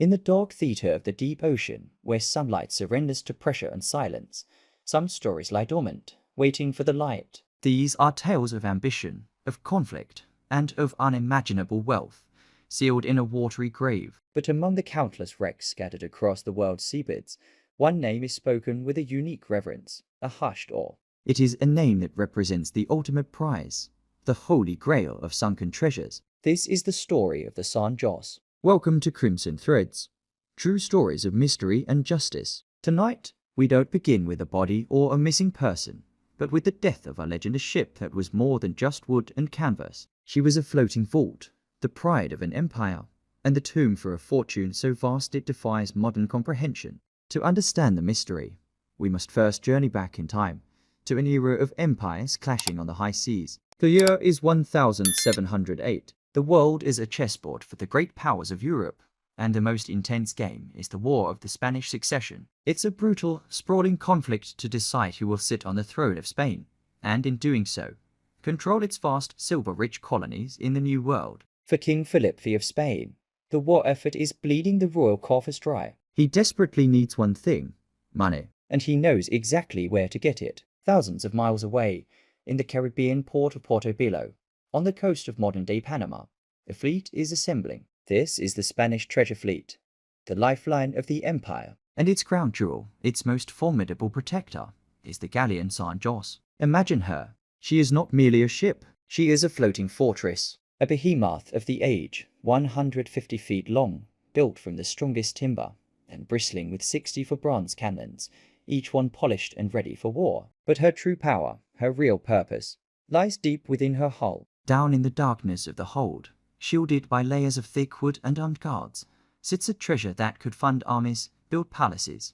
In the dark theatre of the deep ocean, where sunlight surrenders to pressure and silence, some stories lie dormant, waiting for the light. These are tales of ambition, of conflict, and of unimaginable wealth, sealed in a watery grave. But among the countless wrecks scattered across the world's seabeds, one name is spoken with a unique reverence, a hushed awe. It is a name that represents the ultimate prize, the holy grail of sunken treasures. This is the story of the San José. Welcome to Crimson Threads, true stories of mystery and justice. Tonight, we don't begin with a body or a missing person, but with the death of a legendary ship that was more than just wood and canvas. She was a floating vault, the pride of an empire, and the tomb for a fortune so vast it defies modern comprehension. To understand the mystery, we must first journey back in time, to an era of empires clashing on the high seas. The year is 1708. The world is a chessboard for the great powers of Europe, and the most intense game is the War of the Spanish Succession. It's a brutal, sprawling conflict to decide who will sit on the throne of Spain, and in doing so, control its vast, silver-rich colonies in the New World. For King Philip V of Spain, the war effort is bleeding the royal coffers dry. He desperately needs one thing: money. And he knows exactly where to get it. Thousands of miles away, in the Caribbean port of Portobello, on the coast of modern-day Panama, a fleet is assembling. This is the Spanish treasure fleet, the lifeline of the empire. And its crown jewel, its most formidable protector, is the galleon San José. Imagine her. She is not merely a ship. She is a floating fortress, a behemoth of the age, 150 feet long, built from the strongest timber, and bristling with 64 bronze cannons, each one polished and ready for war. But her true power, her real purpose, lies deep within her hull. Down in the darkness of the hold, shielded by layers of thick wood and armed guards, sits a treasure that could fund armies, build palaces,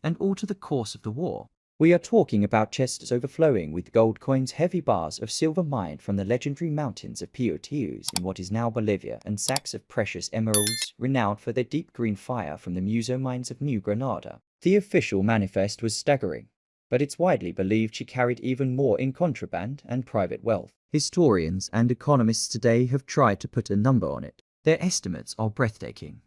and alter the course of the war. We are talking about chests overflowing with gold coins, heavy bars of silver mined from the legendary mountains of Piotius in what is now Bolivia, and sacks of precious emeralds renowned for their deep green fire from the Muso mines of New Granada. The official manifest was staggering, but it's widely believed she carried even more in contraband and private wealth. Historians and economists today have tried to put a number on it. Their estimates are breathtaking,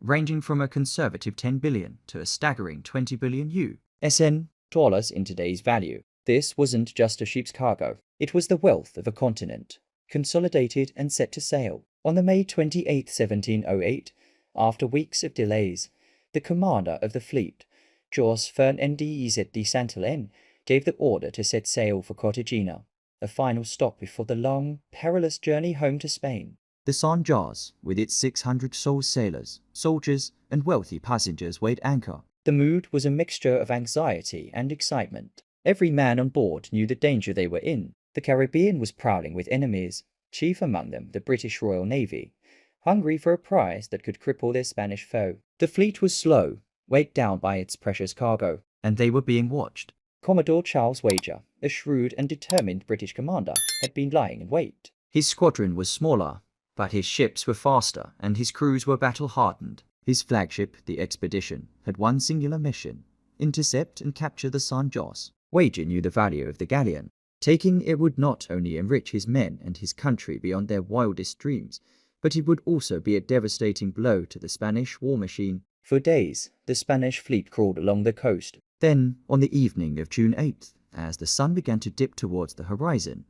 ranging from a conservative 10 billion to a staggering 20 billion US dollars in today's value. This wasn't just a ship's cargo. It was the wealth of a continent, consolidated and set to sail. On the May 28, 1708, after weeks of delays, the commander of the fleet, Jos Fernandez de Santillán, gave the order to set sail for Cartagena, a final stop before the long, perilous journey home to Spain. The San José, with its 600 sole sailors, soldiers, and wealthy passengers, weighed anchor. The mood was a mixture of anxiety and excitement. Every man on board knew the danger they were in. The Caribbean was prowling with enemies, chief among them the British Royal Navy, hungry for a prize that could cripple their Spanish foe. The fleet was slow, weighed down by its precious cargo, and they were being watched. Commodore Charles Wager, a shrewd and determined British commander, had been lying in wait. His squadron was smaller, but his ships were faster and his crews were battle-hardened. His flagship, the Expedition, had one singular mission: intercept and capture the San José. Wager knew the value of the galleon. Taking it would not only enrich his men and his country beyond their wildest dreams, but it would also be a devastating blow to the Spanish war machine. For days, the Spanish fleet crawled along the coast. Then, on the evening of June 8th, as the sun began to dip towards the horizon,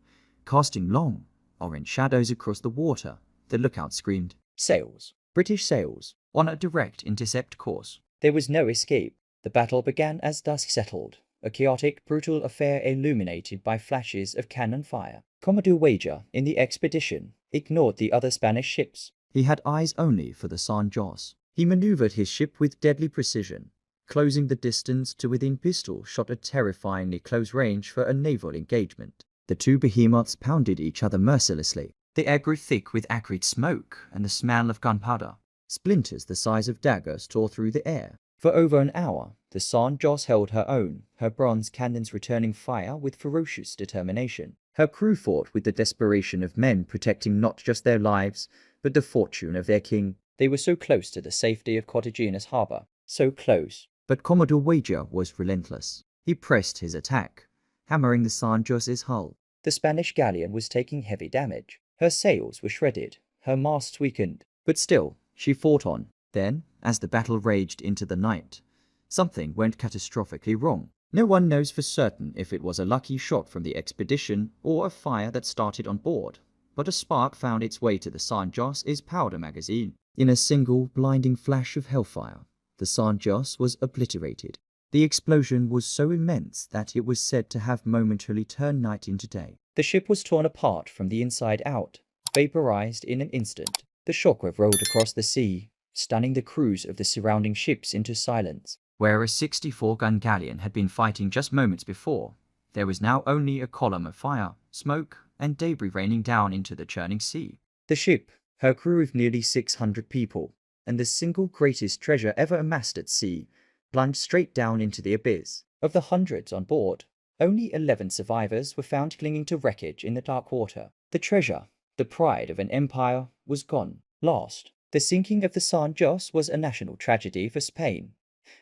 casting long, orange shadows across the water, the lookout screamed, "Sails! British sails! On a direct intercept course!" There was no escape. The battle began as dusk settled, a chaotic, brutal affair illuminated by flashes of cannon fire. Commodore Wager, in the Expedition, ignored the other Spanish ships. He had eyes only for the San José. He maneuvered his ship with deadly precision, closing the distance to within pistol shot at terrifyingly close range for a naval engagement. The two behemoths pounded each other mercilessly. The air grew thick with acrid smoke and the smell of gunpowder. Splinters the size of daggers tore through the air. For over an hour, the San José held her own, her bronze cannons returning fire with ferocious determination. Her crew fought with the desperation of men protecting not just their lives, but the fortune of their king. They were so close to the safety of Cartagena's harbor, so close. But Commodore Wager was relentless. He pressed his attack, hammering the San José's hull. The Spanish galleon was taking heavy damage. Her sails were shredded, her masts weakened, but still, she fought on. Then, as the battle raged into the night. Something went catastrophically wrong. No one knows for certain if it was a lucky shot from the expedition or a fire that started on board, but a spark found its way to the San José's powder magazine. In a single blinding flash of hellfire, the San José was obliterated. The explosion was so immense that it was said to have momentarily turned night into day. The ship was torn apart from the inside out, vaporized in an instant. The shockwave rolled across the sea, stunning the crews of the surrounding ships into silence. Where a 64-gun galleon had been fighting just moments before, there was now only a column of fire, smoke, and debris raining down into the churning sea. The ship, her crew of nearly 600 people, and the single greatest treasure ever amassed at sea, plunged straight down into the abyss. Of the hundreds on board, only 11 survivors were found clinging to wreckage in the dark water. The treasure, the pride of an empire, was gone, lost. The sinking of the San José was a national tragedy for Spain,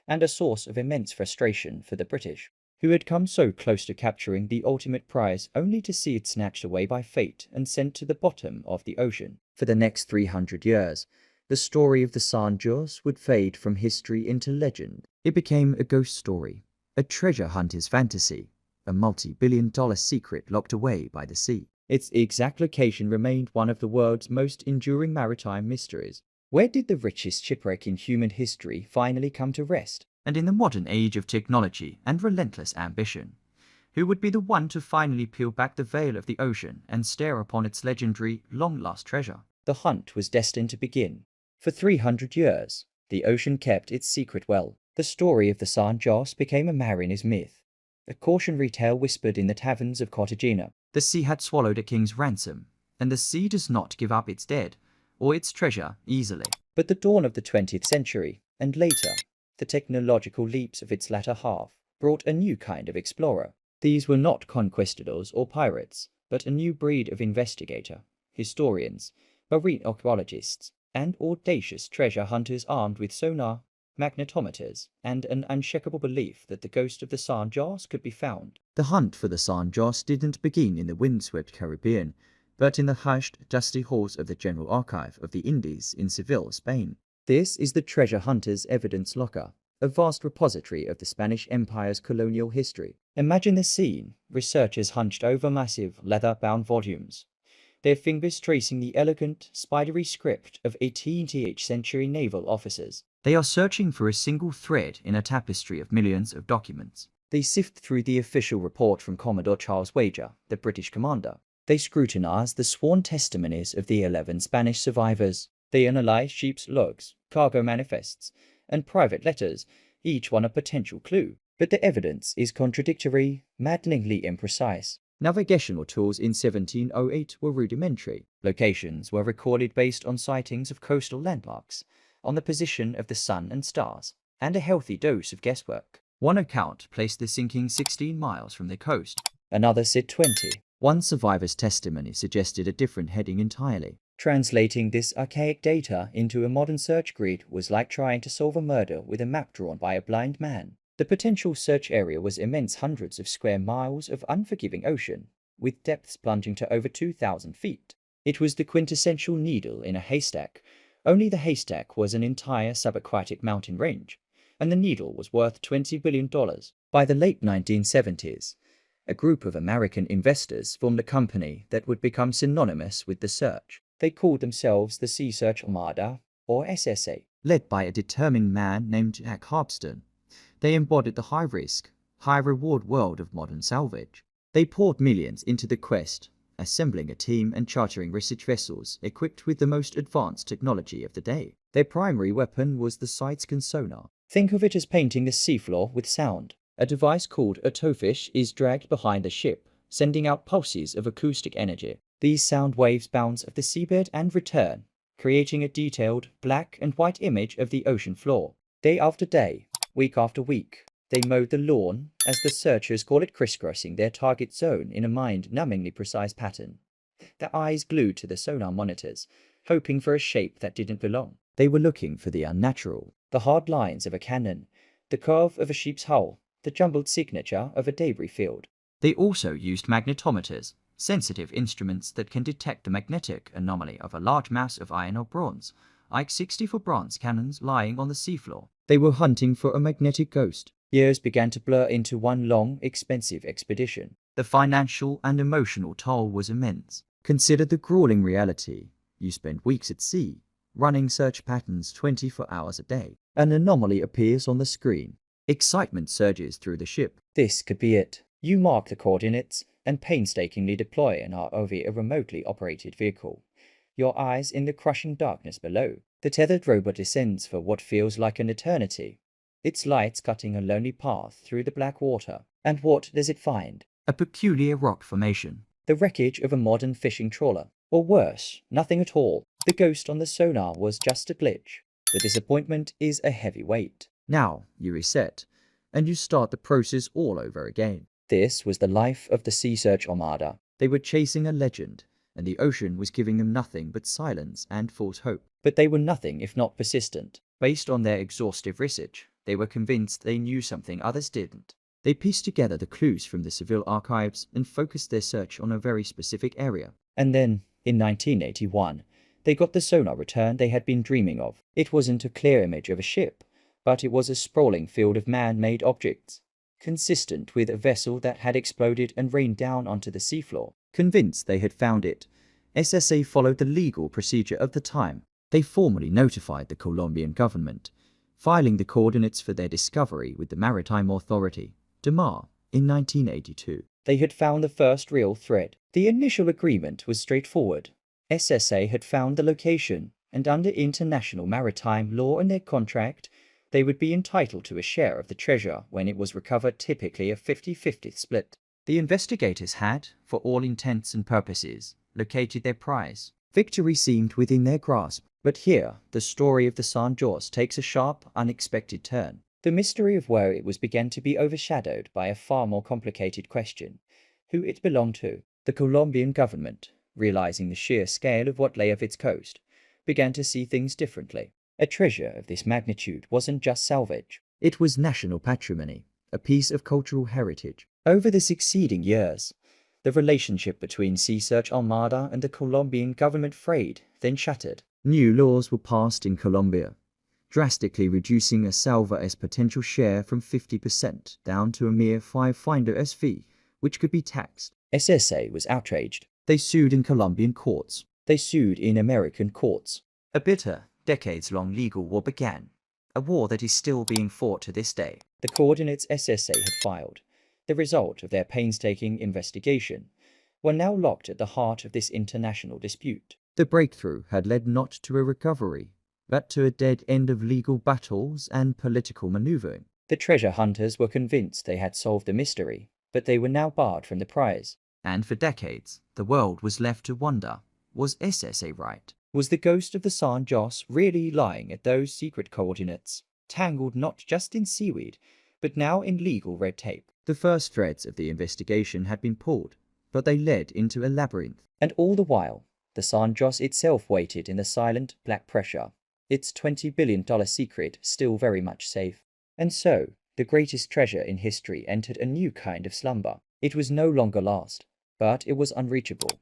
and a source of immense frustration for the British, who had come so close to capturing the ultimate prize only to see it snatched away by fate and sent to the bottom of the ocean. For the next 300 years, the story of the San José would fade from history into legend. It became a ghost story, a treasure hunter's fantasy, a multi-billion-dollar secret locked away by the sea. Its exact location remained one of the world's most enduring maritime mysteries. Where did the richest shipwreck in human history finally come to rest? And in the modern age of technology and relentless ambition, who would be the one to finally peel back the veil of the ocean and stare upon its legendary, long-lost treasure? The hunt was destined to begin. For 300 years, the ocean kept its secret well. The story of the San José became a mariner's myth, a cautionary tale whispered in the taverns of Cartagena. The sea had swallowed a king's ransom, and the sea does not give up its dead or its treasure easily. But the dawn of the 20th century, and later, the technological leaps of its latter half, brought a new kind of explorer. These were not conquistadors or pirates, but a new breed of investigator, historians, marine archaeologists, and audacious treasure hunters armed with sonar, magnetometers, and an unshakable belief that the ghost of the San José could be found. The hunt for the San José didn't begin in the windswept Caribbean, but in the hushed, dusty halls of the General Archive of the Indies in Seville, Spain. This is the treasure hunter's evidence locker, a vast repository of the Spanish Empire's colonial history. Imagine the scene: researchers hunched over massive, leather-bound volumes, their fingers tracing the elegant, spidery script of 18th century naval officers. They are searching for a single thread in a tapestry of millions of documents. They sift through the official report from Commodore Charles Wager, the British commander. They scrutinize the sworn testimonies of the 11 Spanish survivors. They analyze ship's logs, cargo manifests, and private letters, each one a potential clue. But the evidence is contradictory, maddeningly imprecise. Navigational tools in 1708 were rudimentary. Locations were recorded based on sightings of coastal landmarks, on the position of the sun and stars, and a healthy dose of guesswork. One account placed the sinking 16 miles from the coast. Another said 20. One survivor's testimony suggested a different heading entirely. Translating this archaic data into a modern search grid was like trying to solve a murder with a map drawn by a blind man. The potential search area was immense, hundreds of square miles of unforgiving ocean, with depths plunging to over 2,000 feet. It was the quintessential needle in a haystack, only the haystack was an entire subaquatic mountain range, and the needle was worth $20 billion. By the late 1970s, a group of American investors formed a company that would become synonymous with the search. They called themselves the Sea Search Armada, or SSA. Led by a determined man named Jack Harpston, they embodied the high-risk, high-reward world of modern salvage. They poured millions into the quest, assembling a team and chartering research vessels equipped with the most advanced technology of the day. Their primary weapon was the side-scan sonar. Think of it as painting the seafloor with sound. A device called a towfish is dragged behind the ship, sending out pulses of acoustic energy. These sound waves bounce off the seabed and return, creating a detailed black and white image of the ocean floor. Day after day, week after week, they mowed the lawn, as the searchers call it, crisscrossing their target zone in a mind-numbingly precise pattern. Their eyes glued to the sonar monitors, hoping for a shape that didn't belong. They were looking for the unnatural, the hard lines of a cannon, the curve of a ship's hull, the jumbled signature of a debris field. They also used magnetometers, sensitive instruments that can detect the magnetic anomaly of a large mass of iron or bronze, IX-64 bronze cannons lying on the seafloor. They were hunting for a magnetic ghost. Years began to blur into one long, expensive expedition. The financial and emotional toll was immense. Consider the grueling reality. You spend weeks at sea, running search patterns 24 hours a day. An anomaly appears on the screen. Excitement surges through the ship. This could be it. You mark the coordinates and painstakingly deploy an ROV, a remotely operated vehicle. Your eyes in the crushing darkness below. The tethered robot descends for what feels like an eternity. Its lights cutting a lonely path through the black water. And what does it find? A peculiar rock formation. The wreckage of a modern fishing trawler. Or worse, nothing at all. The ghost on the sonar was just a glitch. The disappointment is a heavy weight. Now you reset, and you start the process all over again. This was the life of the Sea Search Armada. They were chasing a legend, and the ocean was giving them nothing but silence and false hope. But they were nothing if not persistent. Based on their exhaustive research, they were convinced they knew something others didn't. They pieced together the clues from the civil archives and focused their search on a very specific area. And then, in 1981, they got the sonar return they had been dreaming of. It wasn't a clear image of a ship, but it was a sprawling field of man-made objects, consistent with a vessel that had exploded and rained down onto the seafloor. Convinced they had found it, SSA followed the legal procedure of the time. They formally notified the Colombian government, filing the coordinates for their discovery with the Maritime Authority, DMAR, in 1982. They had found the first real thread. The initial agreement was straightforward. SSA had found the location, and under international maritime law in their contract, they would be entitled to a share of the treasure when it was recovered, typically a 50-50 split. The investigators had, for all intents and purposes, located their prize. Victory seemed within their grasp. But here, the story of the San José takes a sharp, unexpected turn. The mystery of where it was began to be overshadowed by a far more complicated question: who it belonged to. The Colombian government, realizing the sheer scale of what lay off its coast, began to see things differently. A treasure of this magnitude wasn't just salvage. It was national patrimony, a piece of cultural heritage. Over the succeeding years, the relationship between Sea Search Armada and the Colombian government frayed, then shattered. New laws were passed in Colombia, drastically reducing a salva's potential share from 50% down to a mere 5 fee, which could be taxed. SSA was outraged. They sued in Colombian courts. They sued in American courts. A bitter, decades-long legal war began, a war that is still being fought to this day. The coordinates SSA had filed, the result of their painstaking investigation, were now locked at the heart of this international dispute. The breakthrough had led not to a recovery, but to a dead end of legal battles and political maneuvering. The treasure hunters were convinced they had solved the mystery, but they were now barred from the prize. And for decades, the world was left to wonder, was SSA right? Was the ghost of the San José really lying at those secret coordinates, tangled not just in seaweed, but now in legal red tape? The first threads of the investigation had been pulled, but they led into a labyrinth. And all the while, the San José itself waited in the silent black pressure, its $20 billion secret still very much safe. And so, the greatest treasure in history entered a new kind of slumber. It was no longer lost, but it was unreachable,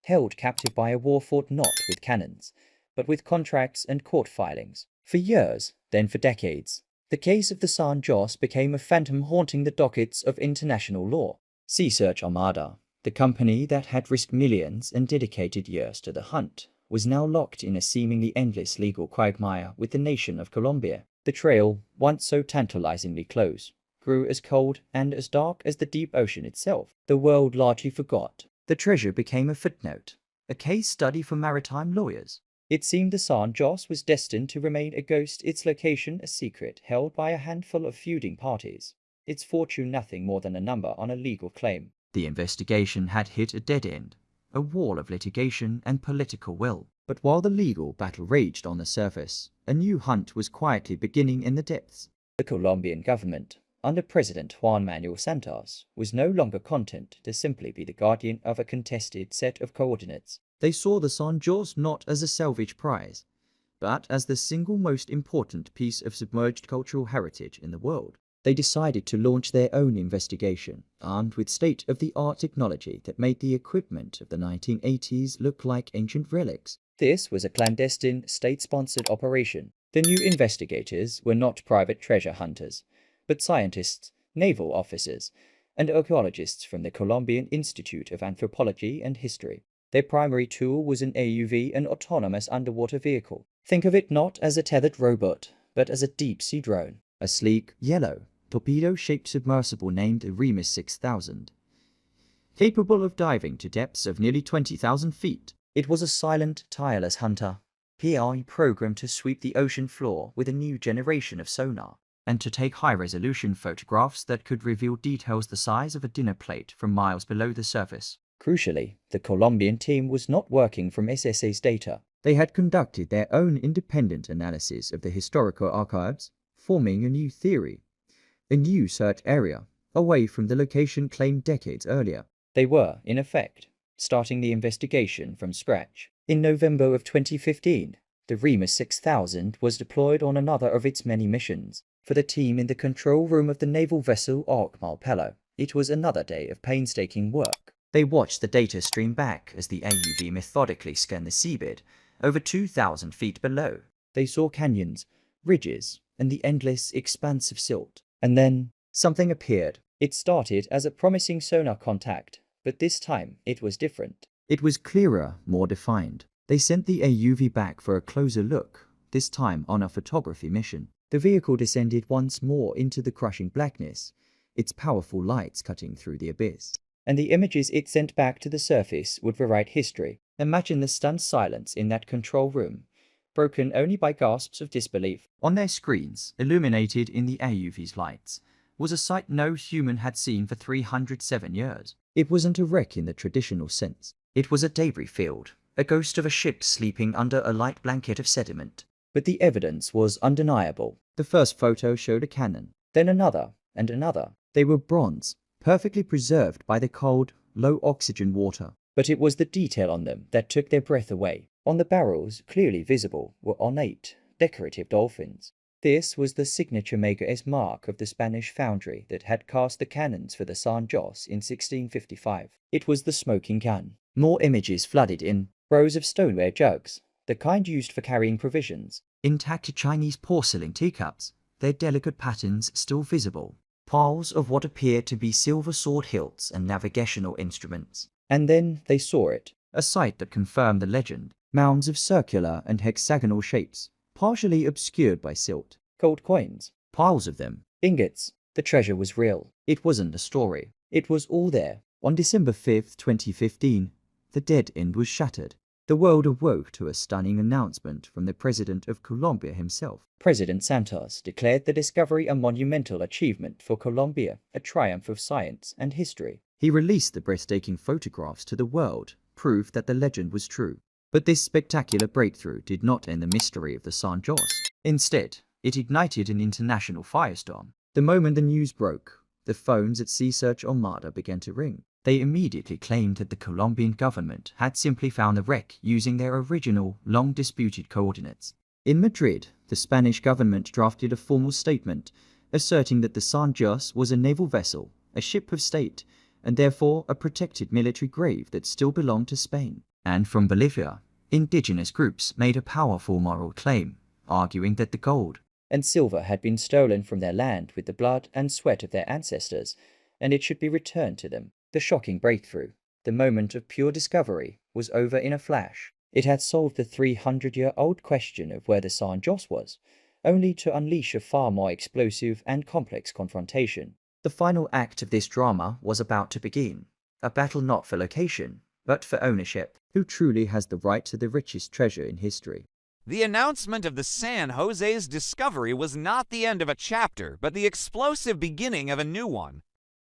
held captive by a war fought not with cannons, but with contracts and court filings. For years, then for decades, the case of the San José became a phantom haunting the dockets of international law. Sea Search Armada, the company that had risked millions and dedicated years to the hunt, was now locked in a seemingly endless legal quagmire with the nation of Colombia. The trail, once so tantalizingly close, grew as cold and as dark as the deep ocean itself. The world largely forgot. The treasure became a footnote, a case study for maritime lawyers. It seemed the San José was destined to remain a ghost, its location a secret held by a handful of feuding parties, its fortune nothing more than a number on a legal claim. The investigation had hit a dead end, a wall of litigation and political will. But while the legal battle raged on the surface, a new hunt was quietly beginning in the depths. The Colombian government, under President Juan Manuel Santos, was no longer content to simply be the guardian of a contested set of coordinates. They saw the San José not as a salvage prize, but as the single most important piece of submerged cultural heritage in the world. They decided to launch their own investigation, armed with state-of-the-art technology that made the equipment of the 1980s look like ancient relics. This was a clandestine, state-sponsored operation. The new investigators were not private treasure hunters, but scientists, naval officers, and archaeologists from the Colombian Institute of Anthropology and History. Their primary tool was an AUV, an autonomous underwater vehicle. Think of it not as a tethered robot, but as a deep-sea drone. A sleek, yellow, torpedo-shaped submersible named Remus 6000. Capable of diving to depths of nearly 20,000 feet, it was a silent, tireless hunter. PI programmed to sweep the ocean floor with a new generation of sonar, and to take high-resolution photographs that could reveal details the size of a dinner plate from miles below the surface. Crucially, the Colombian team was not working from SSA's data. They had conducted their own independent analysis of the historical archives, forming a new theory, a new search area, away from the location claimed decades earlier. They were, in effect, starting the investigation from scratch. In November of 2015, the Remus 6000 was deployed on another of its many missions. For the team in the control room of the naval vessel Ark Malpelo, it was another day of painstaking work. They watched the data stream back as the AUV methodically scanned the seabed over 2,000 feet below. They saw canyons, ridges, and the endless expanse of silt. And then something appeared. It started as a promising sonar contact, but this time it was different. It was clearer, more defined. They sent the AUV back for a closer look, this time on a photography mission. The vehicle descended once more into the crushing blackness, its powerful lights cutting through the abyss. And the images it sent back to the surface would rewrite history. Imagine the stunned silence in that control room, broken only by gasps of disbelief. On their screens, illuminated in the AUV's lights, was a sight no human had seen for 307 years. It wasn't a wreck in the traditional sense. It was a debris field, a ghost of a ship sleeping under a light blanket of sediment. But the evidence was undeniable. The first photo showed a cannon, then another, and another. They were bronze, perfectly preserved by the cold, low-oxygen water. But it was the detail on them that took their breath away. On the barrels, clearly visible, were ornate, decorative dolphins. This was the signature maker's mark of the Spanish foundry that had cast the cannons for the San José in 1655. It was the smoking gun. More images flooded in. Rows of stoneware jugs, the kind used for carrying provisions. Intact Chinese porcelain teacups, their delicate patterns still visible. Piles of what appeared to be silver sword hilts and navigational instruments. And then they saw it, a sight that confirmed the legend. Mounds of circular and hexagonal shapes, partially obscured by silt. Gold coins, piles of them. Ingots. The treasure was real. It wasn't a story. It was all there. On December 5, 2015, the dead end was shattered. The world awoke to a stunning announcement from the President of Colombia himself. President Santos declared the discovery a monumental achievement for Colombia, a triumph of science and history. He released the breathtaking photographs to the world, proof that the legend was true. But this spectacular breakthrough did not end the mystery of the San José. Instead, it ignited an international firestorm. The moment the news broke, the phones at Sea Search Armada began to ring. They immediately claimed that the Colombian government had simply found the wreck using their original, long-disputed coordinates. In Madrid, the Spanish government drafted a formal statement asserting that the San José was a naval vessel, a ship of state, and therefore a protected military grave that still belonged to Spain. And from Bolivia, indigenous groups made a powerful moral claim, arguing that the gold and silver had been stolen from their land with the blood and sweat of their ancestors, and it should be returned to them. The shocking breakthrough, the moment of pure discovery, was over in a flash. It had solved the 300-year-old question of where the San José was, only to unleash a far more explosive and complex confrontation. The final act of this drama was about to begin, a battle not for location, but for ownership. Who truly has the right to the richest treasure in history? The announcement of the San José's discovery was not the end of a chapter, but the explosive beginning of a new one.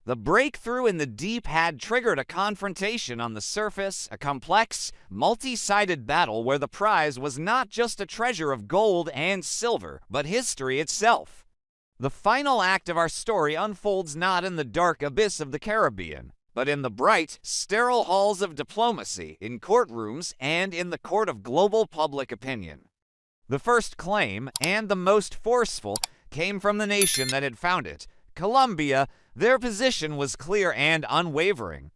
The breakthrough in the deep had triggered a confrontation on the surface, a complex, multi-sided battle where the prize was not just a treasure of gold and silver, but history itself. The final act of our story unfolds not in the dark abyss of the Caribbean, but in the bright, sterile halls of diplomacy, in courtrooms, and in the court of global public opinion. The first claim, and the most forceful, came from the nation that had found it, Colombia, their position was clear and unwavering.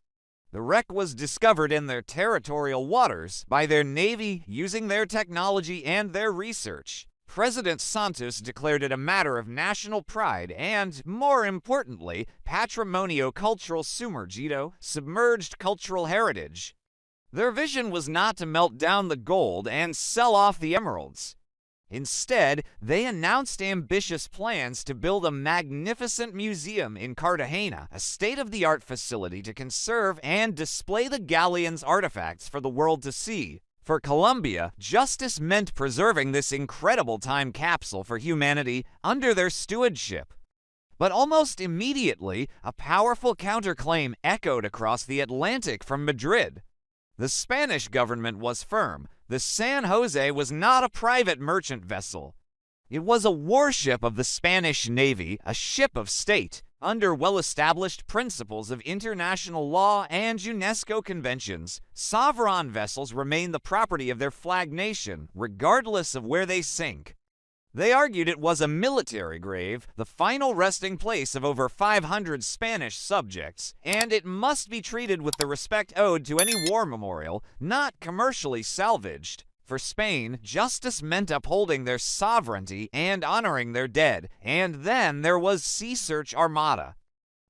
The wreck was discovered in their territorial waters by their navy using their technology and their research. President Santos declared it a matter of national pride and, more importantly, patrimonio cultural sumergido, submerged cultural heritage. Their vision was not to melt down the gold and sell off the emeralds. Instead, they announced ambitious plans to build a magnificent museum in Cartagena, a state-of-the-art facility to conserve and display the galleon's artifacts for the world to see. For Colombia, justice meant preserving this incredible time capsule for humanity under their stewardship. But almost immediately, a powerful counterclaim echoed across the Atlantic from Madrid. The Spanish government was firm. The San José was not a private merchant vessel. It was a warship of the Spanish Navy, a ship of state, under well-established principles of international law and UNESCO conventions. Sovereign vessels remain the property of their flag nation, regardless of where they sink. They argued it was a military grave, the final resting place of over 500 Spanish subjects, and it must be treated with the respect owed to any war memorial, not commercially salvaged. For Spain, justice meant upholding their sovereignty and honoring their dead. And then there was Sea Search Armada,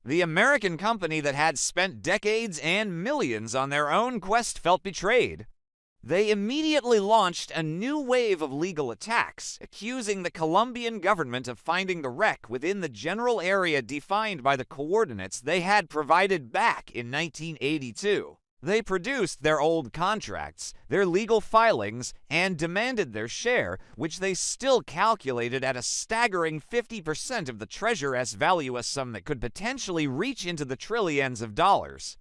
the American company that had spent decades and millions on their own quest felt betrayed. They immediately launched a new wave of legal attacks, accusing the Colombian government of finding the wreck within the general area defined by the coordinates they had provided back in 1982. They produced their old contracts, their legal filings, and demanded their share, which they still calculated at a staggering 50% of the treasure-s value, a sum that could potentially reach into the trillions of dollars.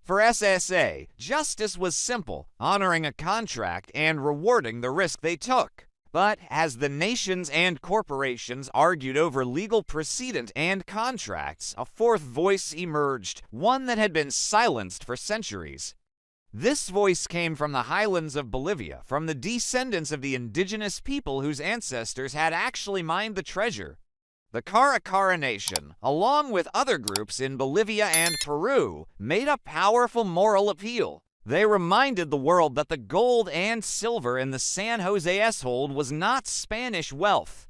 For SSA, justice was simple, honoring a contract and rewarding the risk they took. But as the nations and corporations argued over legal precedent and contracts, a fourth voice emerged, one that had been silenced for centuries. This voice came from the highlands of Bolivia, from the descendants of the indigenous people whose ancestors had actually mined the treasure. The Caracara Nation, along with other groups in Bolivia and Peru, made a powerful moral appeal. They reminded the world that the gold and silver in the San José's hold was not Spanish wealth.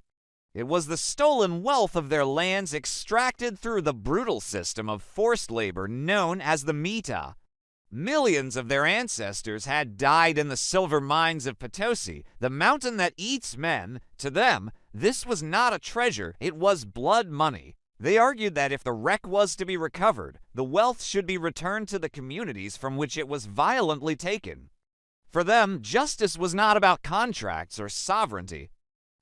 It was the stolen wealth of their lands extracted through the brutal system of forced labor known as the mita. Millions of their ancestors had died in the silver mines of Potosi, the mountain that eats men. To them, this was not a treasure, it was blood money. They argued that if the wreck was to be recovered, the wealth should be returned to the communities from which it was violently taken. For them, justice was not about contracts or sovereignty.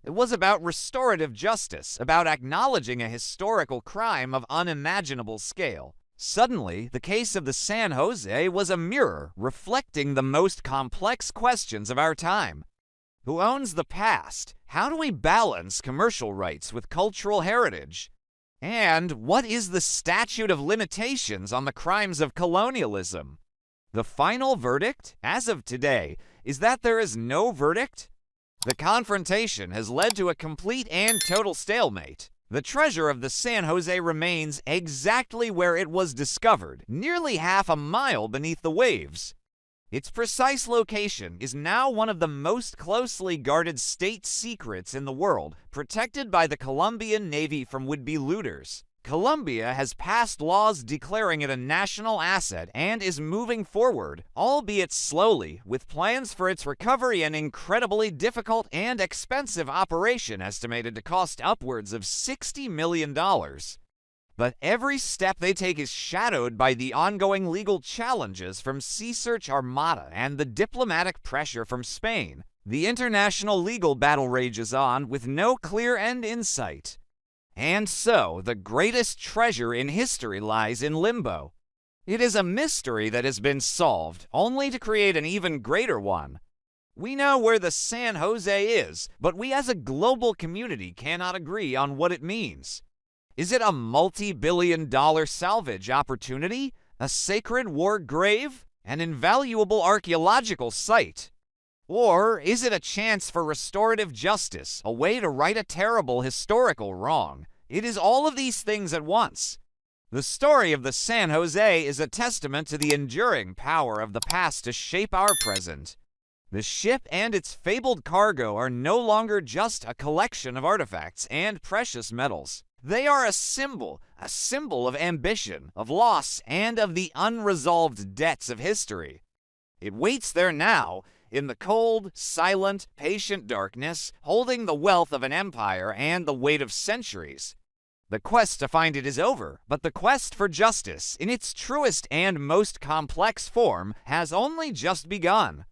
It was about restorative justice, about acknowledging a historical crime of unimaginable scale. Suddenly, the case of the San José was a mirror reflecting the most complex questions of our time. Who owns the past? How do we balance commercial rights with cultural heritage? And what is the statute of limitations on the crimes of colonialism? The final verdict, as of today, is that there is no verdict. The confrontation has led to a complete and total stalemate. The treasure of the San José remains exactly where it was discovered, nearly half a mile beneath the waves. Its precise location is now one of the most closely guarded state secrets in the world, protected by the Colombian Navy from would-be looters. Colombia has passed laws declaring it a national asset and is moving forward, albeit slowly, with plans for its recovery, an incredibly difficult and expensive operation estimated to cost upwards of $60 million. But every step they take is shadowed by the ongoing legal challenges from Sea Search Armada and the diplomatic pressure from Spain. The international legal battle rages on with no clear end in sight. And so, the greatest treasure in history lies in limbo. It is a mystery that has been solved, only to create an even greater one. We know where the San José is, but we as a global community cannot agree on what it means. Is it a multi-billion-dollar salvage opportunity? A sacred war grave? An invaluable archaeological site? Or is it a chance for restorative justice, a way to right a terrible historical wrong? It is all of these things at once. The story of the San José is a testament to the enduring power of the past to shape our present. The ship and its fabled cargo are no longer just a collection of artifacts and precious metals. They are a symbol of ambition, of loss, and of the unresolved debts of history. It waits there now, in the cold, silent, patient darkness, holding the wealth of an empire and the weight of centuries. The quest to find it is over, but the quest for justice, in its truest and most complex form, has only just begun.